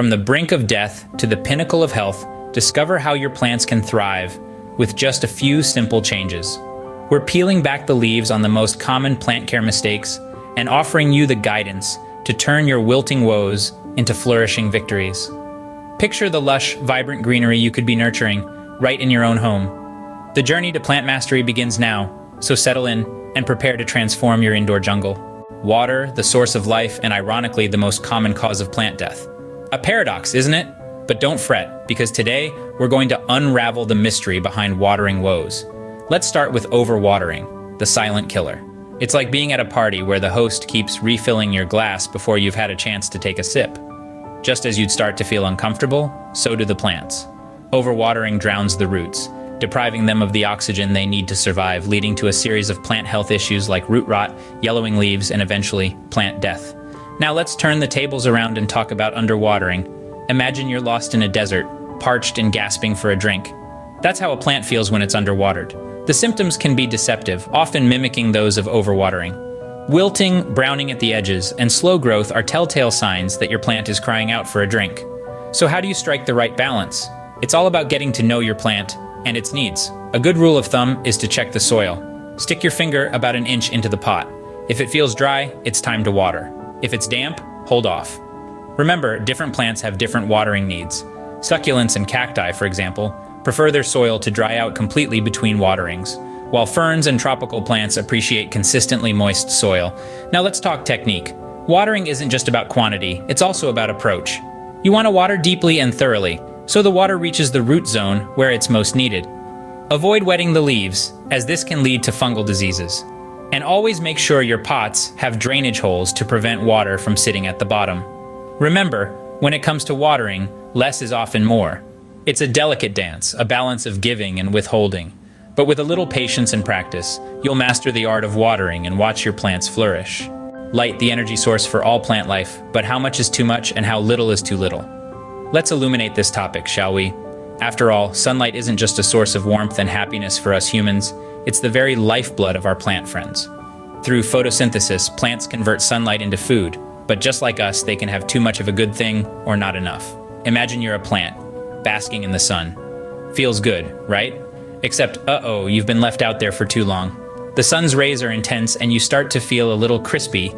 From the brink of death to the pinnacle of health, discover how your plants can thrive with just a few simple changes. We're peeling back the leaves on the most common plant care mistakes and offering you the guidance to turn your wilting woes into flourishing victories. Picture the lush, vibrant greenery you could be nurturing right in your own home. The journey to plant mastery begins now, so settle in and prepare to transform your indoor jungle. Water, the source of life, and ironically the most common cause of plant death. A paradox, isn't it? But don't fret, because today we're going to unravel the mystery behind watering woes. Let's start with overwatering, the silent killer. It's like being at a party where the host keeps refilling your glass before you've had a chance to take a sip. Just as you'd start to feel uncomfortable, so do the plants. Overwatering drowns the roots, depriving them of the oxygen they need to survive, leading to a series of plant health issues like root rot, yellowing leaves, and eventually plant death. Now let's turn the tables around and talk about underwatering. Imagine you're lost in a desert, parched and gasping for a drink. That's how a plant feels when it's underwatered. The symptoms can be deceptive, often mimicking those of overwatering. Wilting, browning at the edges, and slow growth are telltale signs that your plant is crying out for a drink. So how do you strike the right balance? It's all about getting to know your plant and its needs. A good rule of thumb is to check the soil. Stick your finger about an inch into the pot. If it feels dry, it's time to water. If it's damp, hold off. Remember, different plants have different watering needs. Succulents and cacti, for example, prefer their soil to dry out completely between waterings, while ferns and tropical plants appreciate consistently moist soil. Now let's talk technique. Watering isn't just about quantity, it's also about approach. You want to water deeply and thoroughly, so the water reaches the root zone where it's most needed. Avoid wetting the leaves, as this can lead to fungal diseases. And always make sure your pots have drainage holes to prevent water from sitting at the bottom. Remember, when it comes to watering, less is often more. It's a delicate dance, a balance of giving and withholding. But with a little patience and practice, you'll master the art of watering and watch your plants flourish. Light, the energy source for all plant life, but how much is too much and how little is too little? Let's illuminate this topic, shall we? After all, sunlight isn't just a source of warmth and happiness for us humans, it's the very lifeblood of our plant friends. Through photosynthesis, plants convert sunlight into food, but just like us, they can have too much of a good thing or not enough. Imagine you're a plant, basking in the sun. Feels good, right? Except, you've been left out there for too long. The sun's rays are intense and you start to feel a little crispy.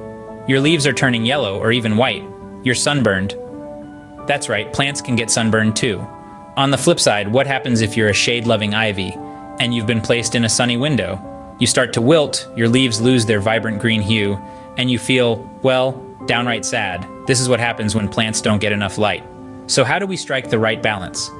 Your leaves are turning yellow or even white. You're sunburned. That's right, plants can get sunburned too. On the flip side, what happens if you're a shade-loving ivy and you've been placed in a sunny window? You start to wilt, your leaves lose their vibrant green hue, and you feel, well, downright sad. This is what happens when plants don't get enough light. So how do we strike the right balance?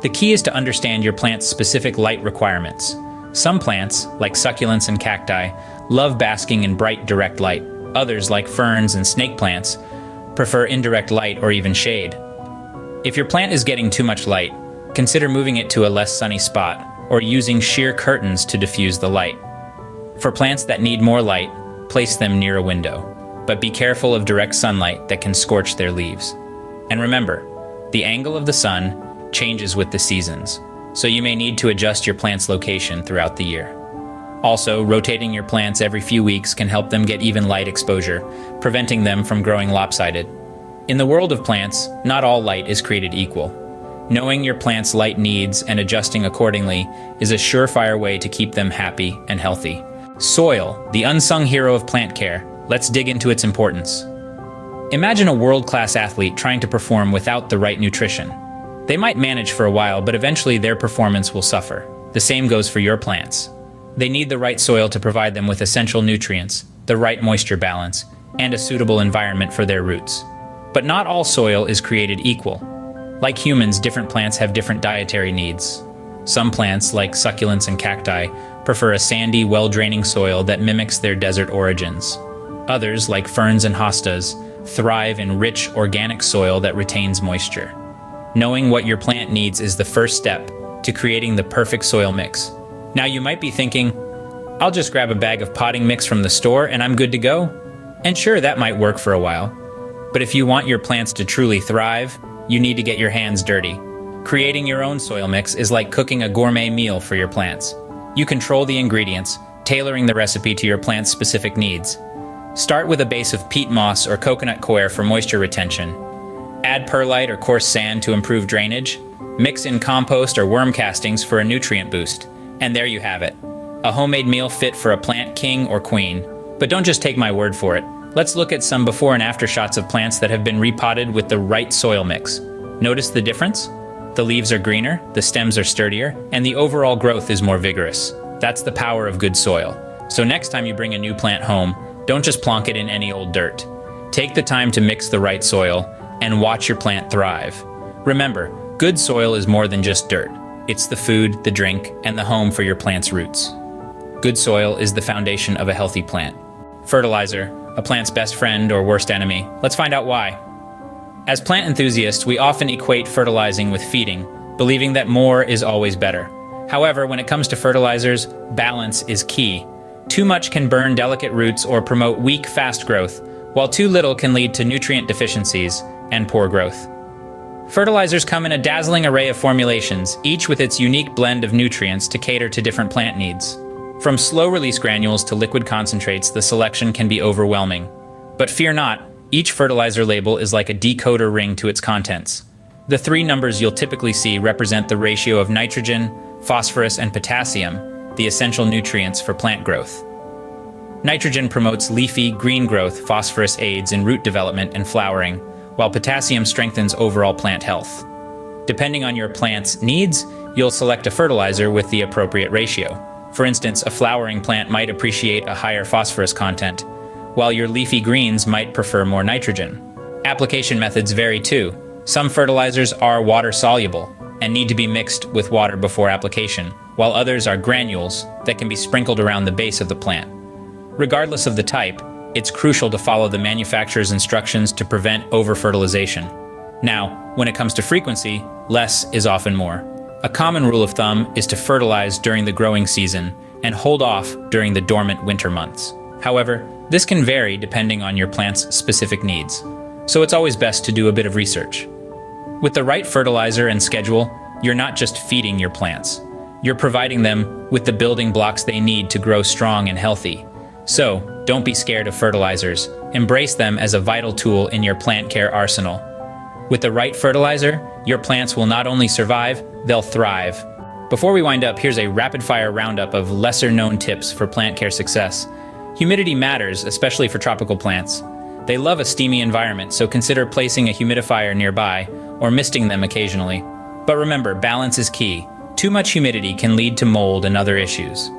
The key is to understand your plant's specific light requirements. Some plants, like succulents and cacti, love basking in bright, direct light. Others, like ferns and snake plants, prefer indirect light or even shade. If your plant is getting too much light, consider moving it to a less sunny spot or using sheer curtains to diffuse the light. For plants that need more light, place them near a window, but be careful of direct sunlight that can scorch their leaves. And remember, the angle of the sun changes with the seasons, so you may need to adjust your plant's location throughout the year. Also, rotating your plants every few weeks can help them get even light exposure, preventing them from growing lopsided. In the world of plants, not all light is created equal. Knowing your plant's light needs and adjusting accordingly is a surefire way to keep them happy and healthy. Soil, the unsung hero of plant care. Let's dig into its importance. Imagine a world-class athlete trying to perform without the right nutrition. They might manage for a while, but eventually their performance will suffer. The same goes for your plants. They need the right soil to provide them with essential nutrients, the right moisture balance, and a suitable environment for their roots. But not all soil is created equal. Like humans, different plants have different dietary needs. Some plants, like succulents and cacti, prefer a sandy, well-draining soil that mimics their desert origins. Others, like ferns and hostas, thrive in rich, organic soil that retains moisture. Knowing what your plant needs is the first step to creating the perfect soil mix. Now you might be thinking, I'll just grab a bag of potting mix from the store and I'm good to go. And sure, that might work for a while. But if you want your plants to truly thrive, you need to get your hands dirty. Creating your own soil mix is like cooking a gourmet meal for your plants. You control the ingredients, tailoring the recipe to your plant's specific needs. Start with a base of peat moss or coconut coir for moisture retention. Add perlite or coarse sand to improve drainage. Mix in compost or worm castings for a nutrient boost. And there you have it. A homemade meal fit for a plant king or queen. But don't just take my word for it. Let's look at some before and after shots of plants that have been repotted with the right soil mix. Notice the difference? The leaves are greener, the stems are sturdier, and the overall growth is more vigorous. That's the power of good soil. So next time you bring a new plant home, don't just plonk it in any old dirt. Take the time to mix the right soil and watch your plant thrive. Remember, good soil is more than just dirt. It's the food, the drink, and the home for your plant's roots. Good soil is the foundation of a healthy plant. Fertilizer, a plant's best friend or worst enemy. Let's find out why. As plant enthusiasts, we often equate fertilizing with feeding, believing that more is always better. However, when it comes to fertilizers, balance is key. Too much can burn delicate roots or promote weak, fast growth, while too little can lead to nutrient deficiencies and poor growth. Fertilizers come in a dazzling array of formulations, each with its unique blend of nutrients to cater to different plant needs. From slow-release granules to liquid concentrates, the selection can be overwhelming. But fear not, each fertilizer label is like a decoder ring to its contents. The three numbers you'll typically see represent the ratio of nitrogen, phosphorus, and potassium, the essential nutrients for plant growth. Nitrogen promotes leafy, green growth, phosphorus aids in root development and flowering, while potassium strengthens overall plant health. Depending on your plant's needs, you'll select a fertilizer with the appropriate ratio. For instance, a flowering plant might appreciate a higher phosphorus content, while your leafy greens might prefer more nitrogen. Application methods vary too. Some fertilizers are water-soluble and need to be mixed with water before application, while others are granules that can be sprinkled around the base of the plant. Regardless of the type, it's crucial to follow the manufacturer's instructions to prevent over-fertilization. Now, when it comes to frequency, less is often more. A common rule of thumb is to fertilize during the growing season and hold off during the dormant winter months. However, this can vary depending on your plant's specific needs, so it's always best to do a bit of research. With the right fertilizer and schedule, you're not just feeding your plants. You're providing them with the building blocks they need to grow strong and healthy. So, don't be scared of fertilizers. Embrace them as a vital tool in your plant care arsenal. With the right fertilizer, your plants will not only survive, they'll thrive. Before we wind up, here's a rapid-fire roundup of lesser-known tips for plant care success. Humidity matters, especially for tropical plants. They love a steamy environment, so consider placing a humidifier nearby or misting them occasionally. But remember, balance is key. Too much humidity can lead to mold and other issues.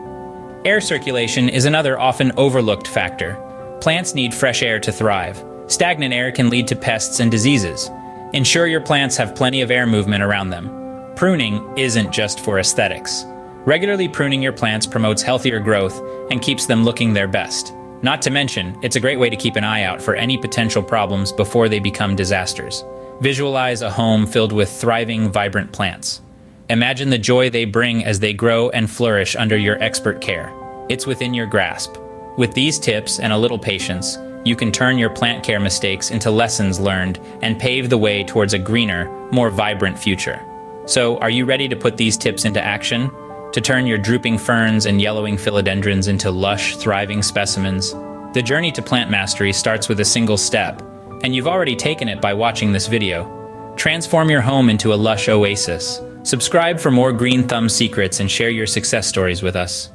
Air circulation is another often overlooked factor. Plants need fresh air to thrive. Stagnant air can lead to pests and diseases. Ensure your plants have plenty of air movement around them. Pruning isn't just for aesthetics. Regularly pruning your plants promotes healthier growth and keeps them looking their best. Not to mention, it's a great way to keep an eye out for any potential problems before they become disasters. Visualize a home filled with thriving, vibrant plants. Imagine the joy they bring as they grow and flourish under your expert care. It's within your grasp. With these tips and a little patience, you can turn your plant care mistakes into lessons learned and pave the way towards a greener, more vibrant future. So, are you ready to put these tips into action? To turn your drooping ferns and yellowing philodendrons into lush, thriving specimens? The journey to plant mastery starts with a single step, and you've already taken it by watching this video. Transform your home into a lush oasis. Subscribe for more green thumb secrets and share your success stories with us.